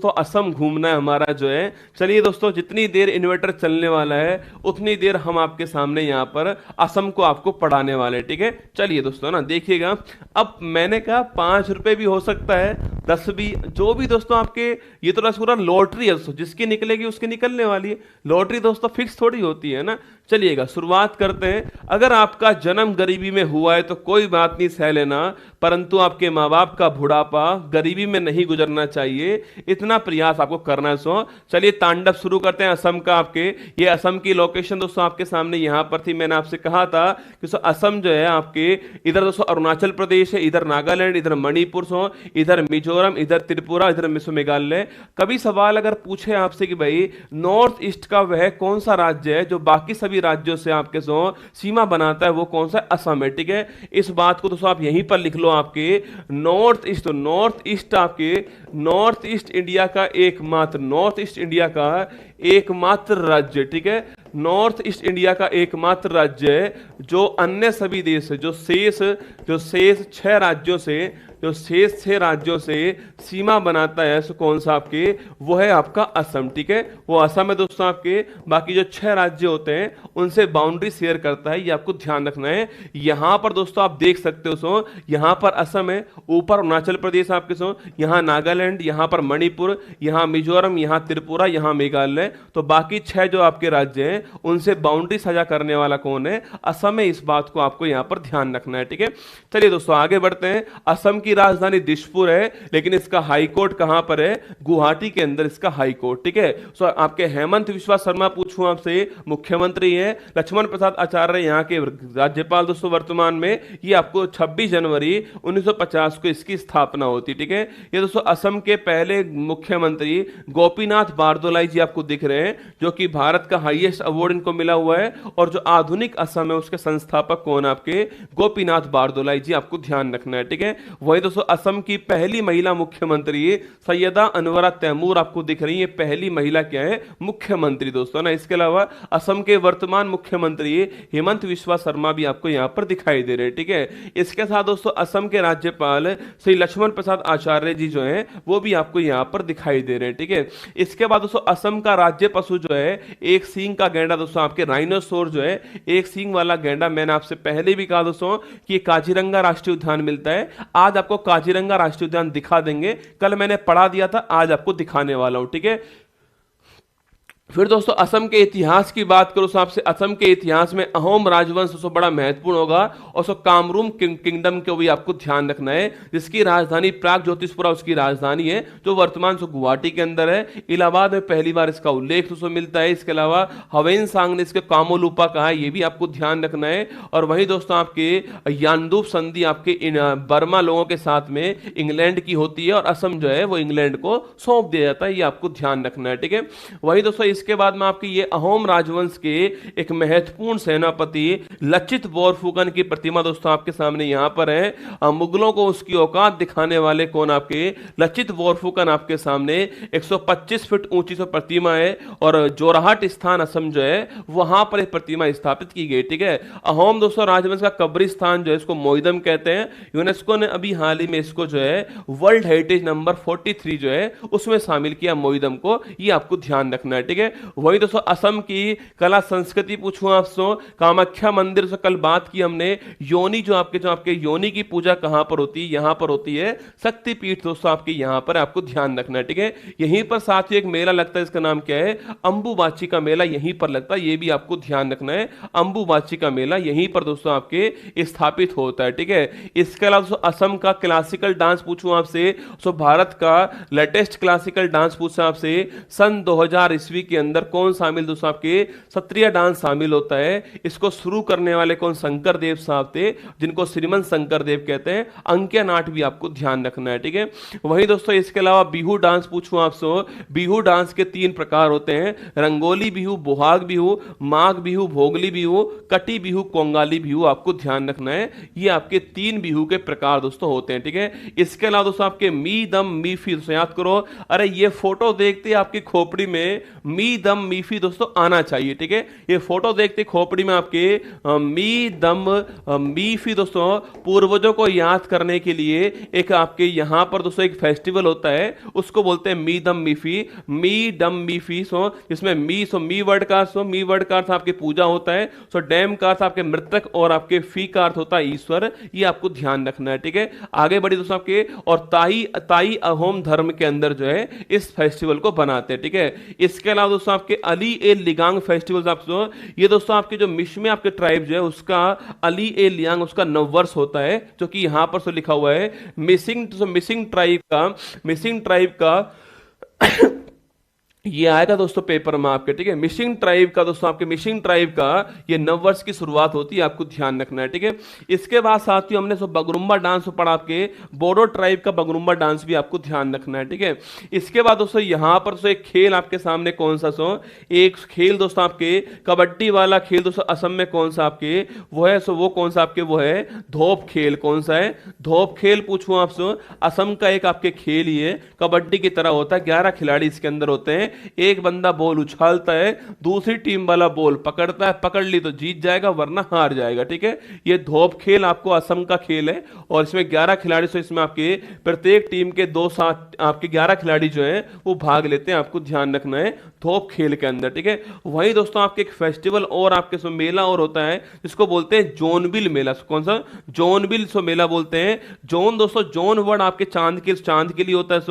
दोस्तों असम घूमना है हमारा जो है। चलिए दोस्तों, जितनी देर इन्वर्टर चलने वाला है उतनी देर हम आपके सामने यहाँ पर असम को आपको पढ़ाने वाले हैं, ठीक है। चलिए दोस्तों ना देखिएगा, अब मैंने कहा 5 रुपए भी हो सकता है, 10 भी, जो भी दोस्तों आपके, ये तो पूरा लॉटरी है दोस्तों, जिसकी निकलेगी उसकी निकलने वाली है। लॉटरी दोस्तों फिक्स थोड़ी होती है ना। चलिएगा शुरुआत करते हैं। अगर आपका जन्म गरीबी में हुआ है तो कोई बात नहीं, सह लेना, परंतु आपके माँ बाप का बुढ़ापा गरीबी में नहीं गुजरना चाहिए, इतना प्रयास आपको करना है। सो चलिए तांडव शुरू करते हैं असम का। आपके ये असम की लोकेशन दोस्तों आपके सामने यहां पर थी। मैंने आपसे कहा था कि सो असम जो है आपके, इधर दोस्तों अरुणाचल प्रदेश है, इधर नागालैंड, इधर मणिपुर, सो इधर मिजोरम, इधर त्रिपुरा, इधर मेघालय। कभी सवाल अगर पूछे आपसे कि भाई नॉर्थ ईस्ट का वह कौन सा राज्य है जो बाकी सभी राज्यों से आपके सो सीमा बनाता है, वो कौन सा? असम है, ठीक है। इस बात को दोस्तों आप यहीं पर लिख लो, आपके नॉर्थ ईस्ट, नॉर्थ ईस्ट आपके नॉर्थ ईस्ट इंडिया का एकमात्र, नॉर्थ ईस्ट इंडिया का एकमात्र राज्य, ठीक है। नॉर्थ ईस्ट इंडिया का एकमात्र राज्य है जो अन्य सभी देश जो शेष 6 राज्यों से, जो शेष 6 राज्यों से सीमा बनाता है, सो कौन सा आपके? वो है आपका असम, ठीक है। वो असम है दोस्तों आपके, बाकी जो 6 राज्य होते हैं उनसे बाउंड्री शेयर करता है, ये आपको ध्यान रखना है। यहां पर दोस्तों आप देख सकते हो, सो यहां पर असम है, ऊपर अरुणाचल प्रदेश आपके, सो यहां नागालैंड, यहां पर मणिपुर, यहां मिजोरम, यहां त्रिपुरा, यहां मेघालय। तो बाकी 6 जो आपके राज्य हैं उनसे बाउंड्री साझा करने वाला कौन है? असम है। इस बात को आपको यहां पर ध्यान रखना है, ठीक है। चलिए दोस्तों आगे बढ़ते हैं। असम की राजधानी दिसपुर है, लेकिन इसका हाई कोर्ट कहां पर है? गुवाहाटी के अंदर इसका हाई कोर्ट, ठीक है। सो आपके हेमंत बिस्वा शर्मा पूछूं आपसे, मुख्यमंत्री हैं। लक्ष्मण प्रसाद आचार्य यहां के राज्यपाल दोस्तों वर्तमान में। ये आपको 26 जनवरी 1950 को इसकी स्थापना होती, ठीक है। ये दोस्तों असम के पहले मुख्यमंत्री गोपीनाथ बारदोलाई जी आपको दिख रहे हैं, जो कि भारत का हाईएस्ट अवार्ड इनको मिला हुआ है। और जो आधुनिक असम है उसके संस्थापक कौन? आपके गोपीनाथ बारदोलाई जी, आपको ध्यान रखना है, ठीक है। वही दोस्तों असम की पहली महिला मुख्यमंत्री सैयदा अनवरा तैमूर आपको दिख रही है, पहली महिला क्या है? मुख्यमंत्री दोस्तों ना। इसके अलावा असम के वर्तमान मुख्यमंत्री हेमंत बिस्वा शर्मा भी आपको यहां पर दिखाई दे रहे हैं, ठीक है। इसके साथ दोस्तों असम के राज्यपाल श्री लक्ष्मण प्रसाद आचार्य जी जो हैं वो भी आपको यहां पर दिखाई दे रहे हैं, ठीक है। इसके बाद दोस्तों असम का राज्य पशु जो है एक सींग का गैंडा दोस्तों, आपके राइनोसोर जो है एक सींग वाला गैंडा। मैंने आपसे पहले भी कहा दोस्तों कि काजीरंगा राष्ट्रीय उद्यान मिलता है। आज आपको काजीरंगा राष्ट्रीय उद्यान दिखा देंगे, कल मैंने पढ़ा दिया था, आज आपको दिखाने वाला हूं, ठीक है। फिर दोस्तों असम के इतिहास की बात करो तो आपसे, असम के इतिहास में अहोम राजवंश दोस्तों बड़ा महत्वपूर्ण होगा। और सो कामरूप किंगडम को भी आपको ध्यान रखना है, जिसकी राजधानी प्राग ज्योतिषपुरा उसकी राजधानी है, जो वर्तमान सो गुवाहाटी के अंदर है। इलाहाबाद में पहली बार इसका उल्लेख दोस्तों मिलता है। इसके अलावा हवेन सांग ने इसके कामोलूपा कहा है, ये भी आपको ध्यान रखना है। और वही दोस्तों आपके यानदूप संधि आपके बर्मा लोगों के साथ में इंग्लैंड की होती है, और असम जो है वो इंग्लैंड को सौंप दिया जाता है, ये आपको ध्यान रखना है, ठीक है। वही दोस्तों इसके बाद में आपकी ये अहोम राजवंश के एक महत्वपूर्ण सेनापति लचित बोरफुकन की प्रतिमा दोस्तों आपके सामने यहां पर है। मुगलों को उसकी औकात दिखाने वाले कौन? आपके लचित बोरफुकन आपके सामने 125 फीट ऊंची सो प्रतिमा है, और जोरहाट स्थान असम जो है वहां पर एक प्रतिमा स्थापित की गई, ठीक है। अहोम दोस्तों राजवंश का कब्रिस्तान जो है इसको मोइदम कहते हैं। यूनेस्को ने अभी हाल ही में इसको जो है वर्ल्ड हेरिटेज नंबर 43 जो है उसमें शामिल किया मोइदम को, ये आपको ध्यान रखना है, ठीक है। वही दोस्तों असम की कला संस्कृति पूछूं आपसे, कामाख्या मंदिर से कल बात की हमने। योनि जो आपके योनि की पूजा कहां पर होती है? यहां पर होती है शक्तिपीठ दोस्तों आपके यहां पर, आपको ध्यान रखना है, ठीक है। यहीं पर साथ ही एक मेला लगता है, इसका नाम क्या है? अंबुबाची का मेला यहीं पर लगता है, ये भी आपको ध्यान रखना है। अंबुबाची का मेला यहीं पर दोस्तों आपके स्थापित होता है, ठीक है। इसके अलावा दोस्तों असम का क्लासिकल डांस पूछूं आपसे, भारत का लेटेस्ट क्लासिकल डांस पूछा आपसे, सन 2000 ईस्वी के अंदर कौन शामिल दोस्तों? आपके सत्रिया डांस शामिल होता है। इसको शुरू करने वाले कौन? शंकर देव साहब थे, जिनको श्रीमंत शंकर देव कहते हैं। अंक्य नाट भी आपको ध्यान रखना है, ठीक है। वही दोस्तों इसके अलावा बिहू डांस पूछूं आपसे, बिहू डांस के 3 प्रकार होते हैं, रंगोली बिहू, बोहाग बिहू, माघ बिहू, भोगली बिहू, कटी बिहू, कोंगाली बिहू, आपको ध्यान रखना है। ये आपके 3 बिहू के प्रकार दोस्तों होते हैं, ठीक है। इसके अलावा दोस्तों आपके मी दम मी फिर याद करो, अरे ये फोटो देखते आपकी खोपड़ी में मी मी दम मीफी दोस्तों आना चाहिए, ठीक है। ये फोटो देखते खोपड़ी में आपके मी दम मीफी दोस्तों पूर्वजों को याद करने के लिए एक आपके यहां पर दोस्तों एक फेस्टिवल होता है, उसको बोलते हैं मी दम मीफी। सो इसमें मी वर्ड का अर्थ आपके पूजा होता है, सो डैम का अर्थ आपके मृतक और आपके फी का अर्थ होता है ईश्वर। ये आपको ध्यान रखना है, ठीक है। आगे बढ़ी दोस्तों आपके, और ताई अहोम धर्म के अंदर जो है इस फेस्टिवल को बनाते हैं, ठीक है। इसके अलावा दोस्तों आपके अली ए लिगांग फेस्टिवल, ये दोस्तों आपके जो मिश्मे आपके ट्राइब जो है उसका अली ए लियांग उसका नववर्ष होता है, जो कि यहां पर लिखा हुआ है मिसिंग ट्राइब का ये आएगा दोस्तों पेपर में आपके, ठीक है। मिसिंग ट्राइब का दोस्तों आपके मिसिंग ट्राइब का ये नववर्ष की शुरुआत होती है, आपको ध्यान रखना है, ठीक है। इसके बाद साथियों हमने बगरुम्बा डांस पढ़ा, आपके बोडो ट्राइब का बगरुम्बा डांस भी आपको ध्यान रखना है, ठीक है। इसके बाद दोस्तों यहां पर एक खेल आपके सामने कौन सा एक खेल दोस्तों आपके कबड्डी वाला खेल दोस्तों असम में कौन सा आपके वो है, वो कौन सा आपके वो है धोप खेल। कौन सा है धोप खेल, पूछूं आपसे। असम का एक आपके खेल ही है, कबड्डी की तरह होता है, 11 खिलाड़ी इसके अंदर होते हैं। एक बंदा बॉल उछालता है, दूसरी टीम वाला बॉल पकड़ता है, पकड़ ली तो जीत जाएगा वरना हार जाएगा, ठीक है। ये धोप खेल आपको असम का खेल है, और इसमें 11 खिलाड़ी, तो इसमें आपके प्रत्येक टीम के 2-7 आपके 11 खिलाड़ी जो है वो भाग लेते हैं, आपको ध्यान रखना है धोप खेल के अंदर, ठीक है। वहीं दोस्तों आपके एक फेस्टिवल और आपके मेला और होता है, जिसको बोलते हैं जोनबिल मेला। कौन सा जोनबिल मेला बोलते हैं। जोन दोस्तों, जोन वर्ड आपके चांद के लिए होता है,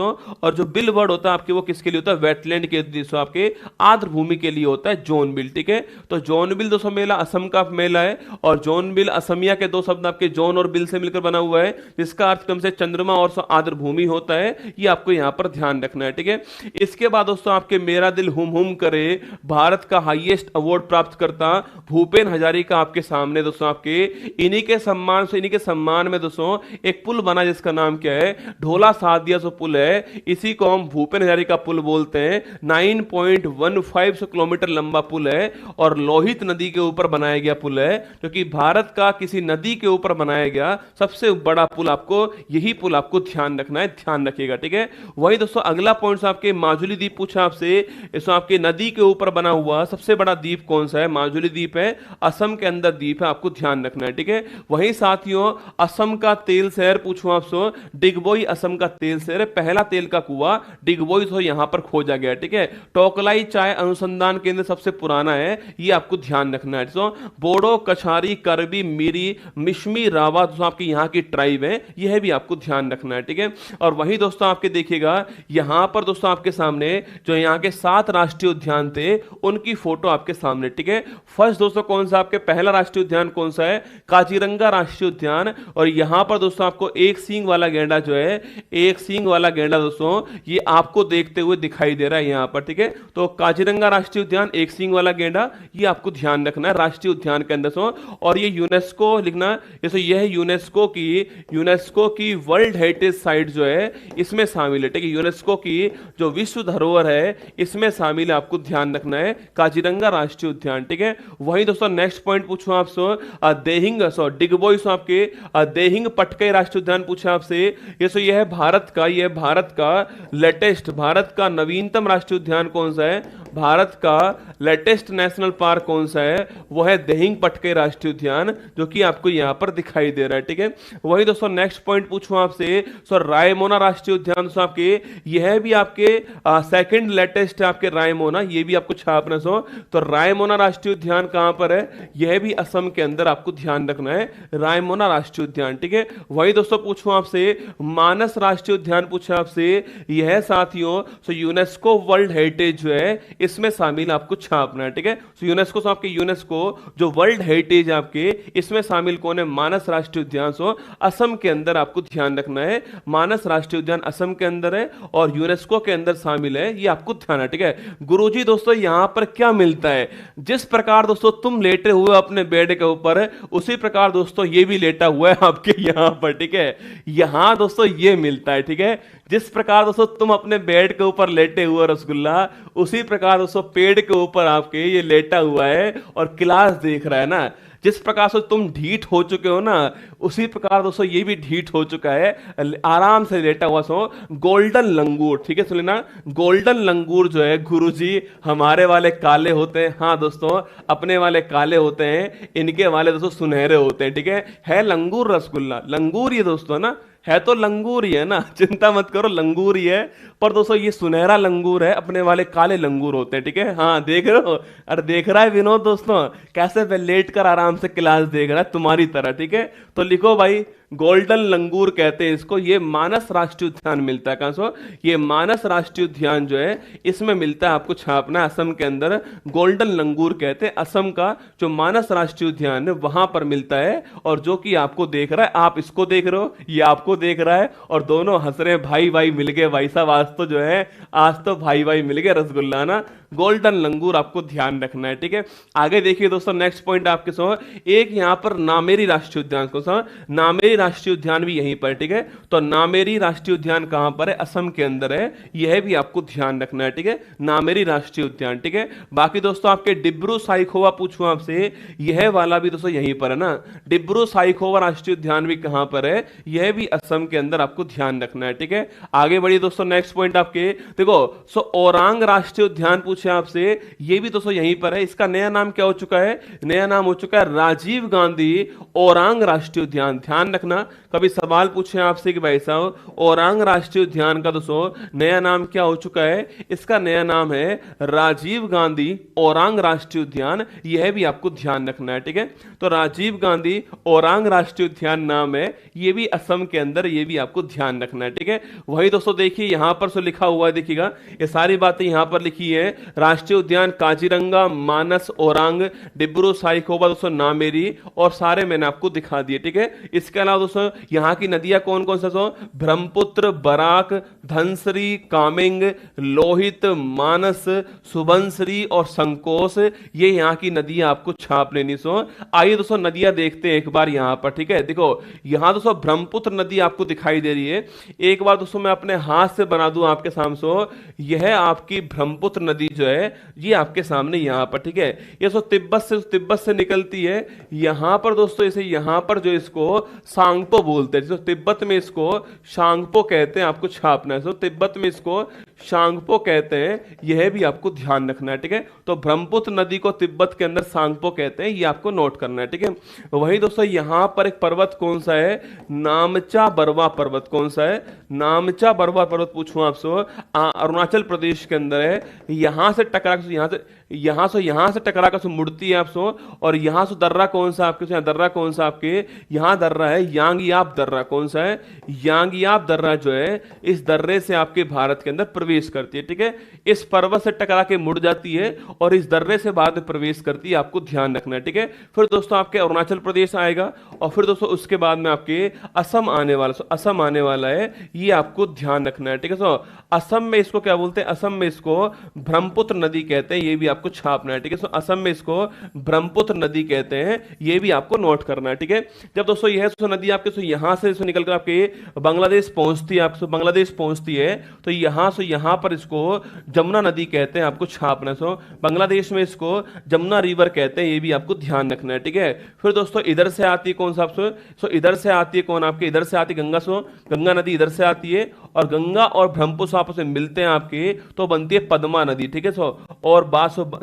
और जो बिल वर्ड होता है आपके वो किसके लिए होता है, वेटलैंड के आपके आर्द्र भूमि के लिए होता है जोनबिल, ठीक है। तो जोनबिल दोस्तों मेला असम का मेला है, और जोनबिल असमिया के 2 शब्द आपके जोन और बिल से मिलकर बना हुआ है, जिसका अर्थ क्रम से चंद्रमा और आर्द्र भूमि होता है। ये आपको यहां पर ध्यान रखना है, ठीक है। इसके बाद दोस्तों आपके मेरा दिल हुम हुम करे, भारत का हाईएस्ट अवार्ड प्राप्त करता भूपेन हजारिका आपके सामने दोस्तों आपके इन्हीं के सम्मान में दोस्तों एक पुल बना, जिसका नाम क्या है ढोला सादिया पुल है। इसी को हम भूपेन हजारिका पुल बोलते हैं। 9.15 किलोमीटर लंबा पुल है, और लोहित नदी के ऊपर बनाया गया पुल है, जो कि भारत का किसी नदी के ऊपर बनाया गया सबसे बड़ा पुल। आपको यही पुल आपको ध्यान रखना है, ध्यान रखिएगा, ठीक है। वही दोस्तों अगला पॉइंट आपके माजुली द्वीप पूछा आपसे, इसमें आपके नदी के ऊपर बना हुआ सबसे बड़ा द्वीप कौन सा है, माजुली द्वीप है, असम के अंदर द्वीप है, आपको ध्यान रखना है, ठीक है। वहीं साथियों असम का तेल शहर पूछूं आपसे, डिगबोई असम का तेल शहर है, पहला तेल का कुआं डिगबोई तो यहां पर खोजा गया, ठीक है। टोकलाई चाय अनुसंधान केंद्र सबसे पुराना है, ये आपको ध्यान रखना है। तो बोडो, कछारी, करबी, मीरी, मिश्मी, रावा दोस्तों आपकी यहां की ट्राइब है, यह भी आपको ध्यान रखना है, ठीक है। और वही दोस्तों आपके देखिएगा यहां पर दोस्तों आपके सामने जो यहां के 7 राष्ट्रीय उद्यान थे उनकी फोटो आपके सामने, ठीक है। फर्स्ट दोस्तों कौन सा आपके पहला राष्ट्रीय उद्यान कौन सा है, काजीरंगा राष्ट्रीय उद्यान। और यहां पर दोस्तों आपको एक सींग वाला गेंडा जो है, एक सींग वाला गेंडा दोस्तों ये आपको देखते हुए दिखाई दे रहा है यहां पर, ठीक है। तो काजीरंगा राष्ट्रीय उद्यान, एक सींग वाला गेंडा, ये आपको ध्यान रखना है राष्ट्रीय उद्यान के अंदर। और ये यूनेस्को लिखना, जैसे यह यूनेस्को की वर्ल्ड हेरिटेज साइट जो है इसमें शामिल है, ठीक है। यूनेस्को की जो विश्व धरोहर है इसमें शामिल है, आपको ध्यान रखना है काजीरंगा राष्ट्रीय उद्यान, ठीक है। वहीं दोस्तों नेक्स्ट पॉइंट पूछूं आपसे, डिगबोई आपके देहिंग पटकई राष्ट्रीय उद्यान पूछा आपसे, यह भारत का लेटेस्ट, भारत का नवीनतम राष्ट्रीय उद्यान कौन सा है, भारत का लेटेस्ट नेशनल पार्क कौन सा है, वो है देहिंग पटकई राष्ट्रीय उद्यान, जो कि आपको यहां पर दिखाई दे रहा है, ठीक है। वही दोस्तों नेक्स्ट पॉइंट पूछूं आपसे, रायमोना राष्ट्रीय उद्यान दोस्तों आपके यह भी आपके सेकंड लेटेस्ट है, आपके रायमोना, ये भी आपको छापना। तो रायमोना राष्ट्रीय उद्यान कहां पर है, यह भी असम के अंदर, आपको ध्यान रखना है रायमोना राष्ट्रीय उद्यान, ठीक है। वही दोस्तों पूछूं आपसे मानस राष्ट्रीय उद्यान पूछा आपसे, यह साथियों यूनेस्को वर्ल्ड हेरिटेज जो है इसमें शामिल, आपको छापना है, ठीक है। यूनेस्को जो वर्ल्ड हेरिटेज आपके इसमें शामिल कौन है, मानस राष्ट्रीय उद्यान असम के अंदर, आपको ध्यान रखना है मानस राष्ट्रीय उद्यान असम के अंदर है और यूनेस्को के अंदर शामिल है, ये आपको ध्यान है, ठीक है। गुरुजी दोस्तों यहां पर क्या मिलता है, जिस प्रकार दोस्तों तुम लेटे हुए अपने बेड के ऊपर, उसी प्रकार दोस्तों ये भी लेटा हुआ है आपके यहां पर, ठीक है। यहां दोस्तों ये मिलता है, ठीक है। जिस प्रकार दोस्तों तुम अपने बेड के ऊपर लेटे हुए रसगुल्ला, उसी प्रकार दोस्तों पेड़ के ऊपर आपके ये लेटा हुआ है और क्लास देख रहा है ना। जिस प्रकार से तुम ढीठ हो चुके हो ना, उसी प्रकार दोस्तों ये भी ढीठ हो चुका है, आराम से लेटा हुआ सो गोल्डन लंगूर। ठीक है, सुनिए ना, गोल्डन लंगूर जो है गुरुजी हमारे वाले काले होते हैं। हाँ दोस्तों, अपने वाले काले होते हैं, इनके वाले दोस्तों सुनहरे होते हैं। ठीक है लंगूर रसगुल्ला, लंगूर ये दोस्तों ना, है तो लंगूर ही है ना, चिंता मत करो, लंगूर ही है। पर दोस्तों ये सुनहरा लंगूर है, अपने वाले काले लंगूर होते हैं। ठीक है, हाँ देख रहे हो, अरे देख रहा है विनोद दोस्तों, कैसे वे लेट कर आराम से क्लास देख रहा है तुम्हारी तरह। ठीक है, तो लिखो भाई, गोल्डन लंगूर कहते हैं इसको। ये मानस राष्ट्रीय उद्यान मिलता है कहां सो, ये मानस राष्ट्रीय उद्यान जो है इसमें मिलता है, आपको छापना है, असम के अंदर गोल्डन लंगूर कहते हैं। असम का जो मानस राष्ट्रीय उद्यान है वहां पर मिलता है, और जो कि आपको देख रहा है, आप इसको देख रहे हो, ये आपको देख रहा है, और दोनों हंस रहे हैं, भाई भाई मिल गए भाई साहब, आज तो जो है, आज तो भाई भाई मिल गए रसगुल्ला ना, गोल्डन लंगूर आपको ध्यान रखना है। ठीक है, आगे देखिए दोस्तों, नेक्स्ट पॉइंट आपके सो एक यहां पर नामेरी राष्ट्रीय उद्यान को सो, नामेरी राष्ट्रीय उद्यान भी यहीं पर। ठीक है, तो नामेरी राष्ट्रीय उद्यान कहां पर है, असम के अंदर है, यह भी आपको ध्यान रखना है। ठीक है, नामेरी राष्ट्रीय उद्यान। ठीक है, बाकी दोस्तों आपके डिब्रू साइखोवा पूछूं आपसे, यह वाला भी दोस्तों यहीं पर है ना, डिब्रू साइखोवा राष्ट्रीय उद्यान भी कहां पर है, यह भी असम के अंदर आपको ध्यान रखना है। ठीक है, आगे बढ़िए दोस्तों, नेक्स्ट पॉइंट आपके देखो, ओरांग राष्ट्रीय उद्यान पूछे आपसे, ये भी दोस्तों यहीं पर है, इसका नया नाम क्या हो चुका है, नया नाम हो चुका है राजीव गांधी ओरांग राष्ट्रीय उद्यान। ध्यान रखना, कभी सवाल पूछे आपसे कि भाई साहब ओरांग राष्ट्रीय उद्यान का दोस्तों नया नाम क्या हो चुका है, इसका नया नाम है राजीव गांधी ओरांग राष्ट्रीय उद्यान, यह भी आपको ध्यान रखना है। ठीक है, तो राजीव गांधी ओरांग राष्ट्रीय उद्यान नाम है, यह भी असम के अंदर, यह भी आपको ध्यान रखना है। ठीक है, वही दोस्तों देखिए यहां पर लिखा हुआ है, देखिएगा ये सारी बातें यहां पर लिखी है, राष्ट्रीय उद्यान काजीरंगा, मानस, ओरांग, डिब्रू साइखोवा दोस्तों, नामेरी, और सारे मैंने आपको दिखा दिए। ठीक है, इसके अलावा दोस्तों यहां की नदियां कौन कौन सा, ब्रह्मपुत्र, बराक, धनसरी, कामेंग, लोहित, मानस, सुबनसरी और संकोस, ये यहां की नदियां आपको छाप लेनी सो। आइए दोस्तों नदियां देखते हैं एक बार यहां पर। ठीक है, देखो यहां दोस्तों ब्रह्मपुत्र नदी आपको दिखाई दे रही है, एक बार दोस्तों मैं अपने हाथ से बना दूं आपके सामने सो, यह आपकी ब्रह्मपुत्र नदी जो है ये आपके सामने यहां पर। ठीक है, ये सो तिब्बत से निकलती है, यहां पर दोस्तों इसे यहां पर जो इसको सांगपो बोलते हैं, तो तिब्बत में इसको शांगपो कहते हैं, आपको छापना है। तो तिब्बत में इसको शांगपो कहते हैं, यह भी आपको ध्यान रखना है। ठीक है, तो ब्रह्मपुत्र नदी को तिब्बत के अंदर सांगपो कहते हैं, ये आपको नोट करना है। ठीक है, वही दोस्तों यहां पर एक पर्वत कौन सा है, नामचा बरवा पर्वत, कौन सा है, नामचा बरवा पर्वत पूछूं आपसे, अरुणाचल प्रदेश के अंदर है, यहां से टकरा यहां से टकरा कर मुड़ती है आपसो, और यहां से दर्रा कौन सा आपके, दर्रा कौन सा आपके, यहां दर्रा है यांगयाप दर्रा, कौन सा है, यांगयाप दर्रा जो है, इस दर्रे से आपके भारत के अंदर प्रवेश करती है। ठीक है, इस पर्वत से टकरा के मुड़ जाती है और इस दर्रे से बाद में प्रवेश करती है, आपको ध्यान रखना है। ठीक है, फिर दोस्तों आपके अरुणाचल प्रदेश आएगा, और फिर दोस्तों उसके बाद में आपके असम आने वाला, असम आने वाला है, ये आपको ध्यान रखना है। ठीक है, सो असम में इसको क्या बोलते हैं, असम में इसको ब्रह्मपुत्र नदी कहते हैं, ये भी आपको छापना है। ठीक है, सो असम में इसको ब्रह्मपुत्र नदी कहते हैं, ये भी आपको नोट करना है। ठीक है, जब दोस्तों यह नदी आपके यहां से निकलकर आपके बांग्लादेश पहुंचती है, आपको बांग्लादेश पहुंचती है, तो यहां पर इसको जमुना नदी कहते हैं, आपको छापना है। सो बांग्लादेश में इसको जमुना रिवर कहते हैं, ये भी आपको ध्यान रखना है। ठीक है, फिर दोस्तों इधर से आती है कौन सा, सो इधर से आती है कौन, आपके इधर से आती है गंगा, सो गंगा नदी इधर से आती है, और गंगा और ब्रह्मपुत्र आपस में मिलते हैं आपके, तो बनती है पद्मा नदी। ठीक है, सो और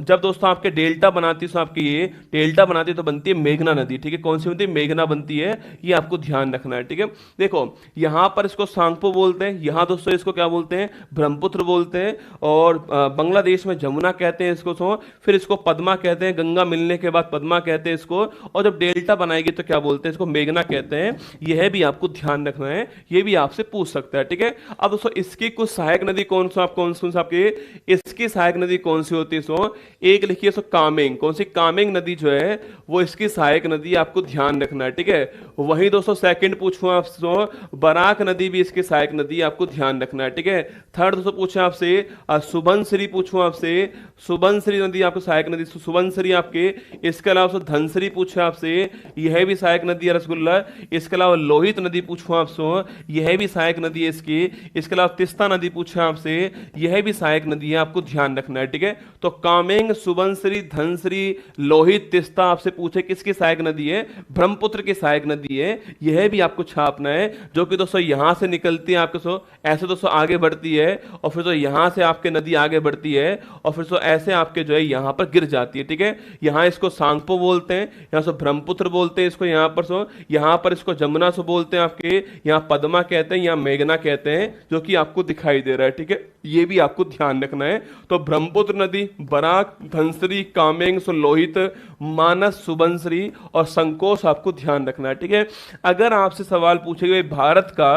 जब दोस्तों आपके डेल्टा बनाती है, आपकी ये डेल्टा बनाती है तो बनती है मेघना नदी। ठीक है, कौन सी बनती है, मेघना बनती है, ये आपको ध्यान रखना है। ठीक है, देखो यहां पर इसको सांगपो बोलते हैं, यहां दोस्तों इसको क्या बोलते हैं, ब्रह्मपुत्र बोलते हैं, और बांग्लादेश में जमुना कहते हैं इसको, फिर इसको पद्मा कहते हैं, गंगा मिलने के बाद पद्मा कहते हैं इसको, और जब डेल्टा बनाएगी तो क्या बोलते हैं इसको, मेघना कहते हैं, यह भी आपको ध्यान रखना है, ये भी आपसे पूछ सकता है। ठीक है, अब दोस्तों इसकी कुछ सहायक नदी कौन सा, कौन सा आपकी इसकी सहायक नदी कौन सी होती है, एक लिखिए कामेंग, कौन सी, कामेंग नदी जो है वो इसकी सहायक नदी, आपको ध्यान रखना है। ठीक है, वही दोस्तों सेकंड पूछूं आपसे, बराक नदी भी इसकी सहायक नदी, आपको ध्यान रखना है। ठीक है, थर्ड दोस्तों दोस्तों पूछे आपसे सुबनसिरी पूछूं आपसे, सुबनसिरी नदी आपको सहायक नदी सुबनसिरी आपके। इसके अलावा दोस्तों धनसिरी पूछे आपसे, यह भी सहायक नदी है रसगुल्ला। इसके अलावा लोहित नदी पूछूं आपसे, यह भी सहायक नदी है इसकी। इसके अलावा तिस्ता नदी पूछे आपसे, यह भी सहायक नदी है, आपको ध्यान रखना है, ठीक है। तो कामेंग, सुबनसिरी, धनसिरी, लोहित, तिस्ता आपसे पूछे किसकी सहायक नदी है, ब्रह्मपुत्र की सहायक नदी है, यह भी आपको छापना है। जो कि दोस्तों यहां से निकलती है आपके सो ऐसे दोस्तों आगे बढ़ती है, और फिर तो यहां से आपके नदी आगे बढ़ती है, और फिर तो ऐसे आपके जो है यहां पर गिर जाती है, ठीक है। यहां इसको सांगपो बोलते हैं, यहां से ब्रह्मपुत्र बोलते हैं इसको, यहां पर इसको जमुना से बोलते हैं आपके, यहां पद्मा कहते हैं, यहां मेघना कहते हैं, जो कि आपको दिखाई दे रहा है, ठीक है। ये भी आपको ध्यान रखना है। तो ब्रह्मपुत्र नदी, बराक, धनसिरी, कामेंग, लोहित, मानस, सुबनसिरी और संकोश आपको ध्यान रखना है, ठीक है। अगर आपसे सवाल पूछेगा भारत का,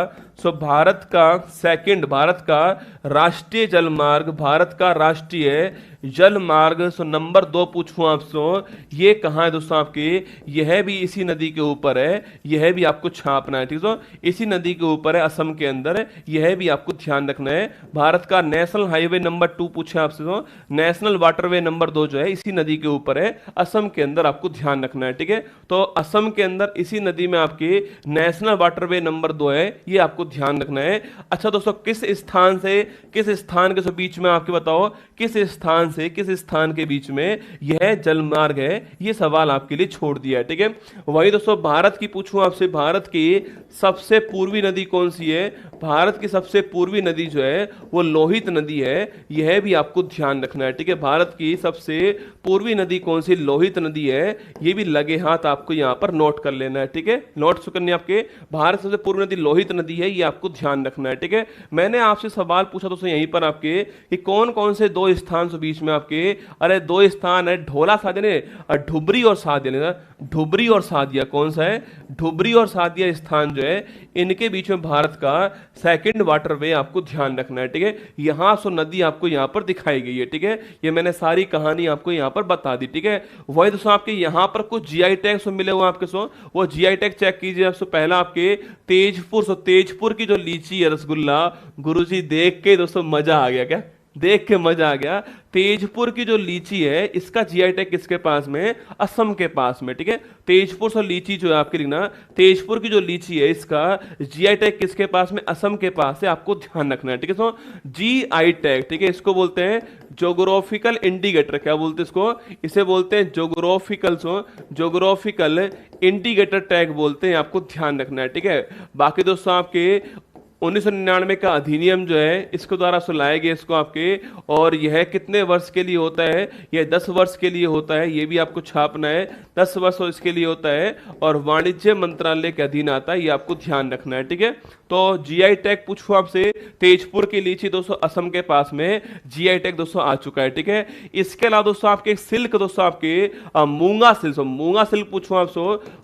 भारत का राष्ट्रीय जलमार्ग, भारत का राष्ट्रीय जलमार्ग नंबर 2 पूछूं आपसे, ये कहां है दोस्तों आपके, यह भी इसी नदी के ऊपर है, यह भी आपको छापना है, ठीक है। इसी नदी के ऊपर है, असम के अंदर, यह भी आपको ध्यान रखना है। भारत का नेशनल हाईवे नंबर 2 पूछे आपसे, नेशनल वाटरवे नंबर 2 जो है इसी नदी के ऊपर है, असम के अंदर, आपको ध्यान रखना है, ठीक है। तो असम के अंदर इसी नदी में आपके नेशनल वाटरवे नंबर 2 है, ये आपको ध्यान रखना है। अच्छा दोस्तों, किस स्थान के बीच में आपके बताओ, किस स्थान के बीच में यह जलमार्ग है, ये सवाल आपके लिए छोड़ दिया है, ठीक है। वही दोस्तों भारत की पूछूं आपसे, भारत की सबसे पूर्वी नदी कौन सी है, भारत की सबसे पूर्वी नदी जो है वो लोहित नदी है, यह भी आपको ध्यान रखना है, ठीक है। भारत की सबसे पूर्वी नदी कौन सी, लोहित नदी है, ये भी लगे हाथ आपको यहां पर नोट कर लेना है, ठीक है। नोट करनी आपके, भारत सबसे पूर्वी नदी लोहित नदी है, ये आपको ध्यान रखना है, ठीक है। मैंने आपसे सवाल पूछा दोस्तों यहीं पर आपके कि कौन कौन से 2 स्थान से बीच में आपके, अरे 2 स्थान है, ढोला सादिया, ढुबरी और सादिया, ढुबरी और सादिया कौन सा है, ढुबरी और सादिया स्थान जो है इनके बीच में भारत का सेकंड वाटरवे आपको ध्यान रखना है, ठीक है। यहां सो नदी आपको यहां पर दिखाई गई है, ठीक है। ये मैंने सारी कहानी आपको यहां पर बता दी, ठीक है। वही दोस्तों आपके यहां पर कुछ जीआई टैग मिले हुए आपके वो जीआई टैग चेक कीजिए। पहला आपके तेजपुर की जो लीची है रसगुल्ला, गुरुजी देख के दोस्तों मजा आ गया, क्या देख के मजा आ गया। तेजपुर की जो लीची है इसका जीआई टैग किसके पास में, असम के पास में, ठीक है। तेजपुर से लीची जो है आपके लिखना, तेजपुर की जो लीची है इसका जीआई टैग किसके पास में, असम के पास है, आपको ध्यान रखना है, ठीक है। जीआई टैग, ठीक है, इसको बोलते हैं जोग्राफिकल इंडिकेटर, क्या बोलते हैं इसको, इसे बोलते हैं जोग्राफिकल इंडिकेटर टैग बोलते हैं, आपको ध्यान रखना है, ठीक है। बाकी दोस्तों आपके 1999 का अधिनियम जो है इसके द्वारा सुलाया गया इसको आपके, और यह कितने वर्ष के लिए होता है, यह 10 वर्ष के लिए होता है, यह भी आपको छापना है, 10 वर्ष इसके लिए होता है, और वाणिज्य मंत्रालय के अधीन आता है, ये आपको ध्यान रखना है, ठीक है। तो जीआई टैग पूछूं आपसे, तेजपुर की लीची दोस्तों असम के पास में जीआई टैग दोस्तों आ चुका है, ठीक है। इसके अलावा दोस्तों आपके सिल्क, दोस्तों आपके मूंगा सिल्क पूछूं आपसे,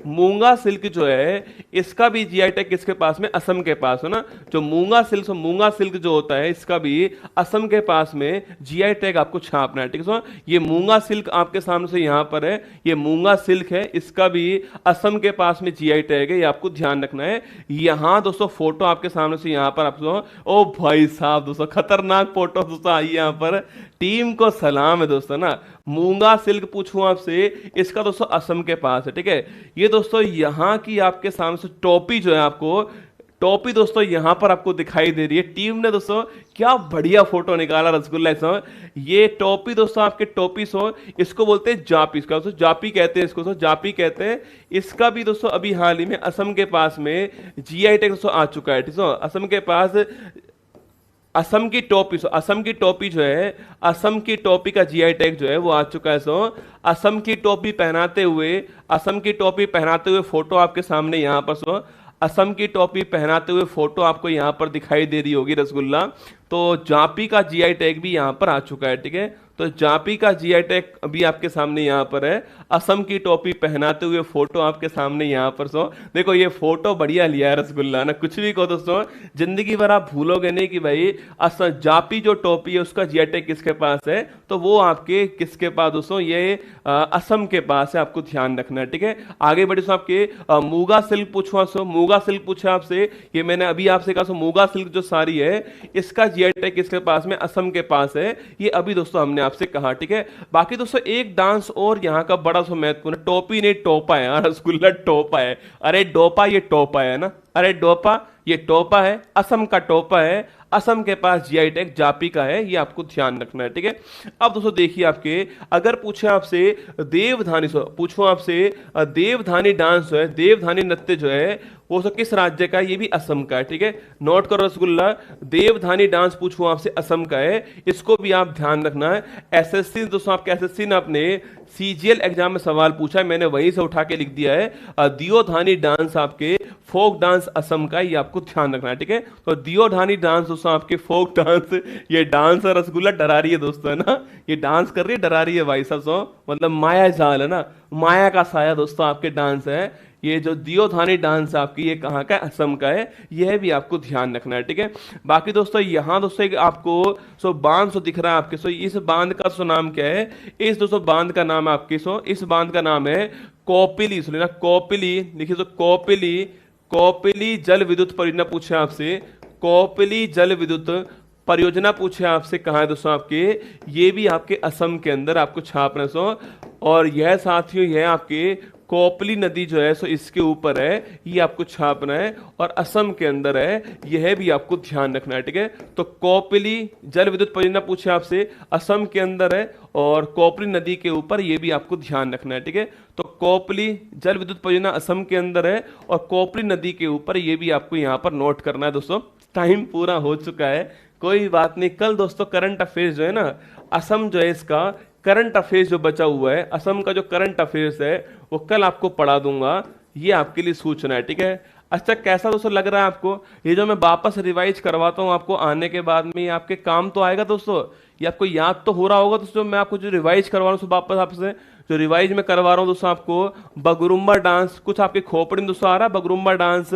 मूंगा सिल्क जो है इसका भी जीआई टैग किसके पास में, असम के पास है ना। जो मूंगा सिल्क जो होता है इसका भी असम के पास में जीआई टैग आपको छापना है, ठीक है। ये मूंगा सिल्क आपके सामने से यहां पर है, ये मूंगा सिल्क है, इसका भी असम के पास में जीआई टैग है, ये आपको ध्यान रखना है। यहां दोस्तों फोटो आपके सामने से यहां पर आपको, ओ भाई साहब दोस्तों खतरनाक फोटो दोस्तों आई यहां पर, टीम को सलाम है दोस्तों ना। मूंगा सिल्क पूछूं आपसे, इसका दोस्तों असम के पास है, ठीक है। ये दोस्तों यहां की आपके सामने से टोपी जो है आपको, टोपी दोस्तों यहां पर आपको दिखाई दे रही है, टीम ने दोस्तों क्या बढ़िया फोटो निकाला रसगुल्ला इसमें। ये टोपी दोस्तों आपके टोपी इसको बोलते हैं जापी, इसका दोस्तों जापी कहते हैं, इसको जापी कहते हैं। इसका भी दोस्तों अभी हाल ही में असम के पास में जीआई टैग दोस्तों आ चुका है, ठीक है। असम के पास असम की टोपी जो है, असम की टोपी का जीआई टैग जो है वो आ चुका है। असम की टोपी पहनाते हुए फोटो आपके सामने यहां पर असम की टोपी पहनाते हुए फोटो आपको यहां पर दिखाई दे रही होगी रसगुल्ला। तो जापी का जीआई टैग भी यहां पर आ चुका है, ठीक है। तो जापी का जीआई टैग अभी आपके सामने यहाँ पर है। असम की टोपी पहनाते हुए फोटो आपके सामने यहाँ पर सो देखो, ये फोटो बढ़िया लिया है रसगुल्ला ना, कुछ भी कहो दोस्तों, जिंदगी भर आप भूलोगे नहीं कि भाई असम जापी जो टोपी है उसका जीआई टैग किसके पास है, तो वो आपके किसके पास दोस्तों, ये असम के पास है, आपको ध्यान रखना है। ठीक है, आगे बढ़े सो आपके मूगा सिल्क पूछवा सो, मूगा सिल्क पूछा आपसे, ये मैंने अभी आपसे कहा सो मूगा सिल्क जो साड़ी है इसका जीआई टैग किसके पास में, असम के पास है, ये अभी दोस्तों हमने आपसे कहा। ठीक है, बाकी दोस्तों एक डांस और यहाँ का बड़ा सा महत्वपूर्ण, टोपी नहीं टोपा है यार, रसगुल्ला टोपा है, अरे डोपा ये टोपा है ना, अरे डोपा ये टोपा है, असम का टोपा है, असम के पास जीआई टैग जापी का है, ये आपको ध्यान रखना है। ठीक है, अब दोस्तों देखिए आपके अगर पूछे आपसे देवधानी पूछो आपसे देवधानी डांस जो है, देवधानी नृत्य जो है वो सब किस राज्य का है, ये भी असम का है। ठीक है, नोट करो रसगुल्ला, देवधानी डांस पूछो आपसे असम का है, इसको भी आप ध्यान रखना है। एसएससी दोस्तों, आपके एसएससी ने अपने सीजीएल एग्जाम में सवाल पूछा है, मैंने वहीं से उठा के लिख दिया है। दियोधानी डांस आपके फोक डांस असम का, ये आपको ध्यान रखना है। ठीक है, तो दियोधानी डांस दोस्तों आपके फोक डांस, ये डांस है रसगुल्ला, डरा रही है दोस्तों है ना, ये डांस कर रही है, डरा रही है भाई साहब सो, मतलब माया जाल है ना, माया का साया दोस्तों आपके डांस है। ये जो दियोधानी डांस आपकी, ये कहाँ का है, असम का है, यह भी आपको ध्यान रखना है। ठीक है, बाकी दोस्तों यहाँ दोस्तों एक आपको सो बांध सो दिख रहा है आपके, सो इस बांध का सो नाम क्या है, इस दोस्तों बांध का नाम है आपके सो, इस बांध का नाम है कोपिली, सुनिए ना कोपिली, लिखिए तो कोपिली, कोपिली जल विद्युत परियोजना पूछे आपसे, कोपिली जल विद्युत परियोजना पूछे आपसे, कहाँ है दोस्तों आपके, ये भी आपके असम के अंदर आपको छापना सो, और यह साथियों यह आपके कोपली नदी जो है सो इसके ऊपर है, ये आपको छापना है, और असम के अंदर है, यह भी आपको ध्यान रखना है। ठीक है, तो कोपली जल विद्युत परियोजना पूछे आपसे, असम के अंदर है और कोपली नदी के ऊपर, ये भी आपको ध्यान रखना है। ठीक है, तो कोपली जल विद्युत परियोजना असम के अंदर है और कोपली नदी के ऊपर, ये भी आपको यहाँ पर नोट करना है। दोस्तों टाइम पूरा हो चुका है, कोई बात नहीं, कल दोस्तों करंट अफेयर्स जो है ना, असम जो है इसका करंट अफेयर्स जो बचा हुआ है, असम का जो करंट अफेयर्स है वो कल आपको पढ़ा दूंगा, ये आपके लिए सूचना है। ठीक है, अच्छा कैसा दोस्तों लग रहा है आपको, ये जो मैं वापस रिवाइज करवाता हूँ आपको आने के बाद में, ये आपके काम तो आएगा दोस्तों, ये आपको याद तो हो रहा होगा दोस्तों, मैं आपको जो रिवाइज करवा रहा हूँ वापस आपसे, जो रिवाइज में करवा रहा हूँ दोस्तों आपको, बगरुम्बा डांस कुछ आपके खोपड़ी में दोस्तों आ रहा है, बगरुम्बा डांस,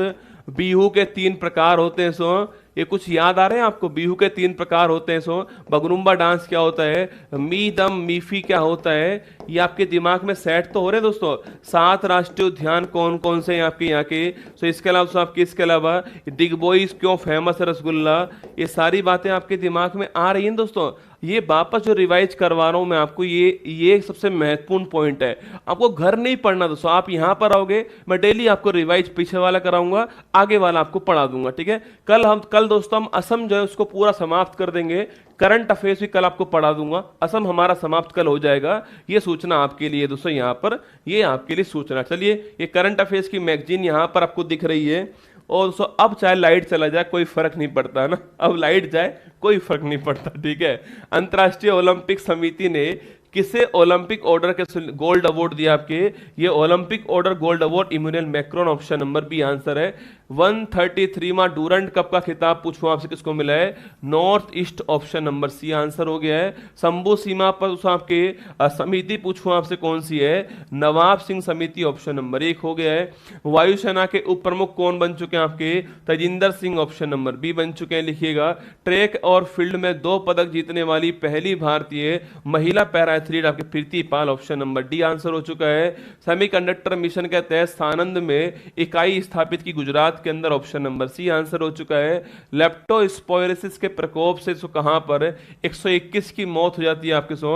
बिहू के 3 प्रकार होते हैं सो, ये कुछ याद आ रहे हैं आपको, बिहू के 3 प्रकार होते हैं सो, बगरुम्बा डांस क्या होता है, मी दम मीफी क्या होता है, ये आपके दिमाग में सेट तो हो रहे हैं दोस्तों। 7 राष्ट्रीय उद्यान कौन कौन से हैं आपके यहाँ के, सो इसके अलावा दोस्तों आपके, इसके अलावा डिगबोई क्यों फेमस है रसगुल्ला, ये सारी बातें आपके दिमाग में आ रही हैं दोस्तों। ये वापस जो रिवाइज करवा रहा हूं मैं आपको, ये सबसे महत्वपूर्ण पॉइंट है, आपको घर नहीं पढ़ना दोस्तों, आप यहां पर आओगे, मैं डेली आपको रिवाइज पीछे वाला कराऊंगा, आगे वाला आपको पढ़ा दूंगा। ठीक है, कल दोस्तों हम असम जो है उसको पूरा समाप्त कर देंगे, करंट अफेयर्स भी कल आपको पढ़ा दूंगा, असम हमारा समाप्त कल हो जाएगा, ये सूचना आपके लिए दोस्तों, यहाँ पर ये आपके लिए सूचना। चलिए, ये करंट अफेयर्स की मैगजीन यहाँ पर आपको दिख रही है, और दोस्तों अब चाहे लाइट चला जाए कोई फर्क नहीं पड़ता ना, अब लाइट जाए कोई फर्क नहीं पड़ता। ठीक है, अंतर्राष्ट्रीय ओलंपिक समिति ने किसे ओलंपिक ऑर्डर के गोल्ड अवार्ड दिया आपके, ये Olympic order gold award Emmanuel Macron, option number B answer है। 133वां डूरंट कप का खिताब पूछूं आपसे किसको मिला है, North East, option number C answer हो गया है। शंभू सीमा पर आपके समिति पूछूं आपसे कौन सी है, नवाब सिंह समिति, ऑप्शन नंबर 1 हो गया है। वायुसेना के उप प्रमुख कौन बन चुके हैं आपके, Tajinder Singh, option number B बन चुके हैं, लिखिएगा। ट्रैक और फील्ड में 2 पदक जीतने वाली पहली भारतीय महिला पैरा एथलीट आपके प्रीति पाल, ऑप्शन नंबर डी आंसर हो चुका है। सेमीकंडक्टर मिशन के तहत सानंद में इकाई स्थापित की गुजरात के अंदर, ऑप्शन नंबर सी आंसर हो चुका है। लेप्टोस्पायरोसिस के प्रकोप से कहां पर 121 की मौत हो जाती है आपके सो,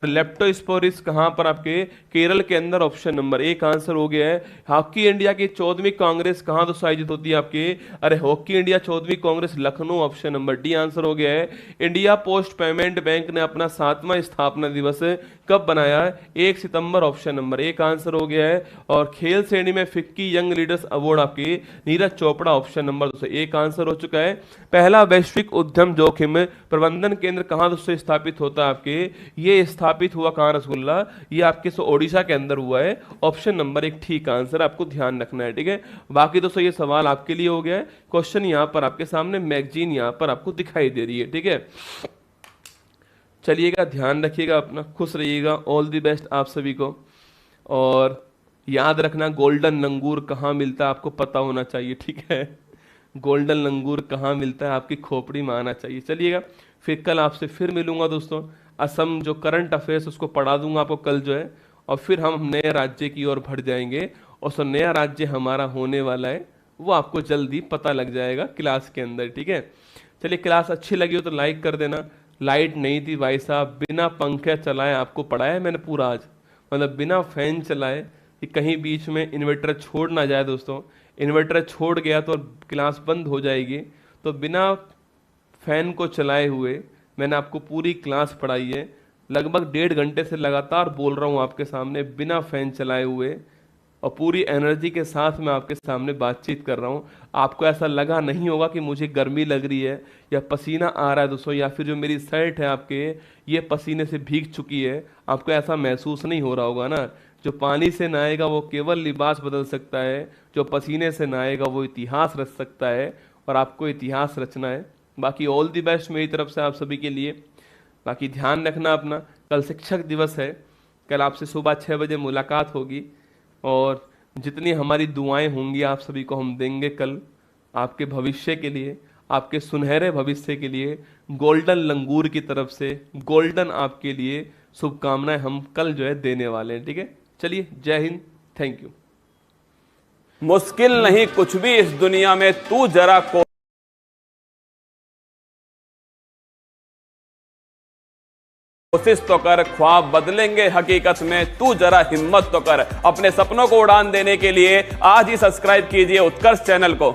लेप्टोस्पायरोसिस कहां पर आपके, केरल के अंदर, ऑप्शन नंबर 1 आंसर हो गया है। हॉकी इंडिया की 14वीं कांग्रेस कहां दोस्तों आयोजित होती है आपके, अरे हॉकी इंडिया 14वीं Congress Lucknow, option number D answer हो गया है। इंडिया पोस्ट पेमेंट बैंक ने अपना 7वां स्थापना दिवस कब बनाया है, 1 सितंबर, ऑप्शन नंबर 1 आंसर हो गया है। और खेल श्रेणी में फिक्की यंग लीडर्स अवार्ड आपकी Neeraj Chopra, option number 1 answer हो चुका है। पहला वैश्विक उद्यम जोखिम प्रबंधन केंद्र कहां दोस्तों स्थापित होता है आपके, ये स्थापित हुआ कहां रसगुल्ला, ये आपके ओडिशा के अंदर हुआ है, ऑप्शन नंबर 1 ठीक आंसर आपको ध्यान रखना है। ठीक है, बाकी दोस्तों ये सवाल आपके लिए हो गया है, क्वेश्चन यहां पर आपके सामने मैगजीन यहां पर आपको दिखाई दे रही है। ठीक है, चलिएगा, ध्यान रखिएगा अपना, खुश रहिएगा। ऑल द बेस्ट आप सभी को। और याद रखना, गोल्डन लंगूर कहाँ मिलता है आपको पता होना चाहिए, ठीक है। गोल्डन लंगूर कहाँ मिलता है आपकी खोपड़ी में आना चाहिए। चलिएगा, फिर कल आपसे फिर मिलूंगा दोस्तों। असम जो करंट अफेयर्स उसको पढ़ा दूंगा आपको कल जो है, और फिर हम नए राज्य की ओर बढ़ जाएंगे। और सो नया राज्य हमारा होने वाला है वो आपको जल्दी पता लग जाएगा क्लास के अंदर, ठीक है। चलिए, क्लास अच्छी लगी हो तो लाइक कर देना। लाइट नहीं थी भाई साहब, बिना पंखे चलाए आपको पढ़ाया मैंने पूरा आज, मतलब बिना फैन चलाए, कि कहीं बीच में इन्वर्टर छोड़ ना जाए दोस्तों। इन्वर्टर छोड़ गया तो क्लास बंद हो जाएगी। तो बिना फैन को चलाए हुए मैंने आपको पूरी क्लास पढ़ाई है। लगभग 1.5 घंटे से लगातार बोल रहा हूँ आपके सामने बिना फैन चलाए हुए, और पूरी एनर्जी के साथ मैं आपके सामने बातचीत कर रहा हूँ। आपको ऐसा लगा नहीं होगा कि मुझे गर्मी लग रही है या पसीना आ रहा है दोस्तों, या फिर जो मेरी शर्ट है आपके ये पसीने से भीग चुकी है, आपको ऐसा महसूस नहीं हो रहा होगा ना। जो पानी से नहाएगा वो केवल लिबास बदल सकता है, जो पसीने से नहाएगा वो इतिहास रच सकता है, और आपको इतिहास रचना है। बाकी ऑल दी बेस्ट मेरी तरफ से आप सभी के लिए। बाकी ध्यान रखना अपना, कल शिक्षक दिवस है, कल आपसे सुबह 6 बजे मुलाकात होगी, और जितनी हमारी दुआएं होंगी आप सभी को हम देंगे कल आपके भविष्य के लिए, आपके सुनहरे भविष्य के लिए। गोल्डन लंगूर की तरफ से गोल्डन आपके लिए शुभकामनाएं हम कल जो है देने वाले हैं, ठीक है। चलिए, जय हिंद, थैंक यू। मुश्किल नहीं कुछ भी इस दुनिया में, तू जरा कोशिश तो कर, ख्वाब बदलेंगे हकीकत में, तू जरा हिम्मत तो कर। अपने सपनों को उड़ान देने के लिए आज ही सब्सक्राइब कीजिए उत्कर्ष चैनल को।